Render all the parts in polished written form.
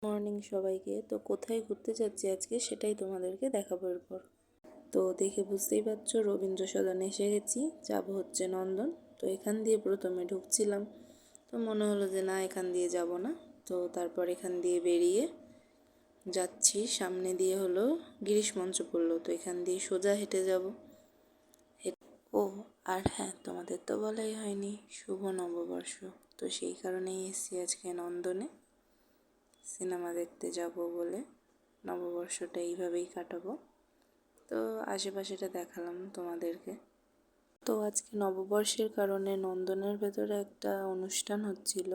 Morning সবাইকে। তো কোথায় ঘুরতে যাচ্ছি আজকে সেটাই তোমাদেরকে দেখাবো এরপর। তো দেখে বুঝতেই পারছো রবীন্দ্র সদনে এসে গেছি, যাব হচ্ছে নন্দন। তো এখান দিয়ে প্রথমে ঢুকছিলাম, তো মনে হলো যে না এখান দিয়ে যাব না। তো তারপর এখান দিয়ে বেরিয়ে যাচ্ছি, সামনে দিয়ে হলো গিরিশ মঞ্চ পড়লো, তো এখান দিয়ে সোজা হেঁটে যাব। ও আর হ্যাঁ, তোমাদের তো বলাই হয়নি শুভ নববর্ষ। তো সেই কারণেই এসেছি আজকে নন্দনে সিনেমা দেখতে যাব বলে। নববর্ষটা এইভাবেই কাটাবো। তো আশেপাশেটা দেখালাম তোমাদেরকে। তো আজকে নববর্ষের কারণে নন্দনের ভেতরে একটা অনুষ্ঠান হচ্ছিল,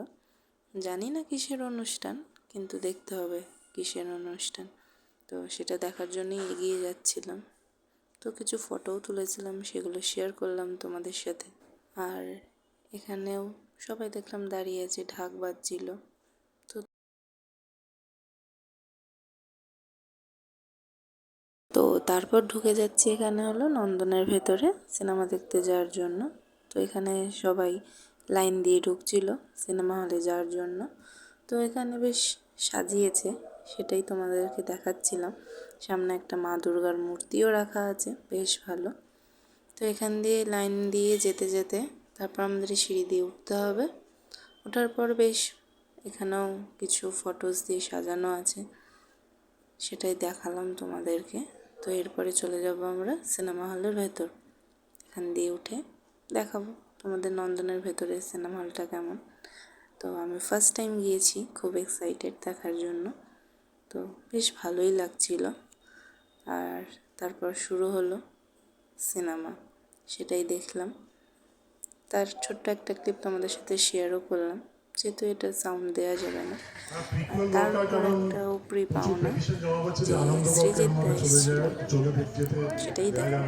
জানি না কিসের অনুষ্ঠান, কিন্তু দেখতে হবে কিসের অনুষ্ঠান। তো সেটা দেখার জন্যই এগিয়ে যাচ্ছিলাম। তো কিছু ফটোও তুলেছিলাম, সেগুলো শেয়ার করলাম তোমাদের সাথে। আর এখানেও সবাই দেখলাম দাঁড়িয়ে আছে, ঢাক বাজছিল। তো তারপর ঢুকে যাচ্ছি এখানে হলো নন্দনের ভেতরে সিনেমা দেখতে যাওয়ার জন্য। তো এখানে সবাই লাইন দিয়ে ঢুকছিল সিনেমা হলে যাওয়ার জন্য। তো এখানে বেশ সাজিয়েছে, সেটাই তোমাদেরকে দেখাচ্ছিলাম। সামনে একটা মা দুর্গার মূর্তিও রাখা আছে, বেশ ভালো। তো এখান দিয়ে লাইন দিয়ে যেতে যেতে তারপর আমাদের সিঁড়ি দিয়ে উঠতে হবে। ওঠার পর বেশ এখানেও কিছু ফটোস দিয়ে সাজানো আছে, সেটাই দেখালাম তোমাদেরকে। তো এরপরে চলে যাব আমরা সিনেমা হলের ভেতর। এখান দিয়ে উঠে দেখাবো তোমাদের নন্দনের ভেতরে সিনেমা হলটা কেমন। তো আমি ফার্স্ট টাইম গিয়েছি, খুব এক্সাইটেড দেখার জন্য। তো বেশ ভালোই লাগছিল। আর তারপর শুরু হলো সিনেমা, সেটাই দেখলাম। তার ছোট্ট একটা ক্লিপ তোমাদের সাথে শেয়ারও করলাম, যেহেতু এটা সাউন্ড দেওয়া যাবে না। তার উপর একটা উপরি পাওনা যে সৃজিত দা এসেছিল, সেটাই দেখলাম।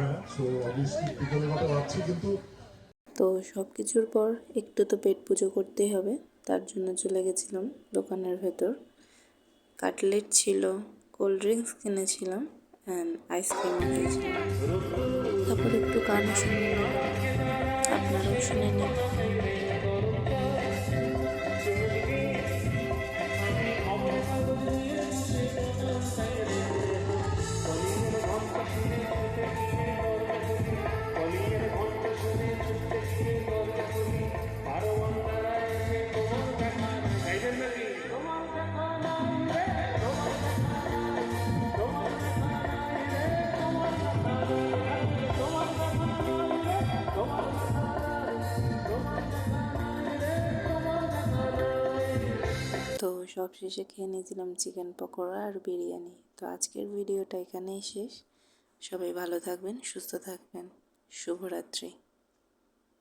তো সব কিছুর পর একটু তো পেট পুজো করতেই হবে, তার জন্য চলে গেছিলাম দোকানের ভেতর। কাটলেট ছিল, কোল্ড ড্রিঙ্কস কিনেছিলাম অ্যান্ড আইসক্রিমও খেয়েছিলাম। তারপর একটু গানও শুনে নিলাম, আপনারাও শুনে নিন। তো সব শেষে খেয়ে নিয়েছিলাম চিকেন পকোড়া আর বিরিয়ানি। তো আজকের ভিডিওটা এখানেই শেষ। সবাই ভালো থাকবেন, সুস্থ থাকবেন। শুভরাত্রি।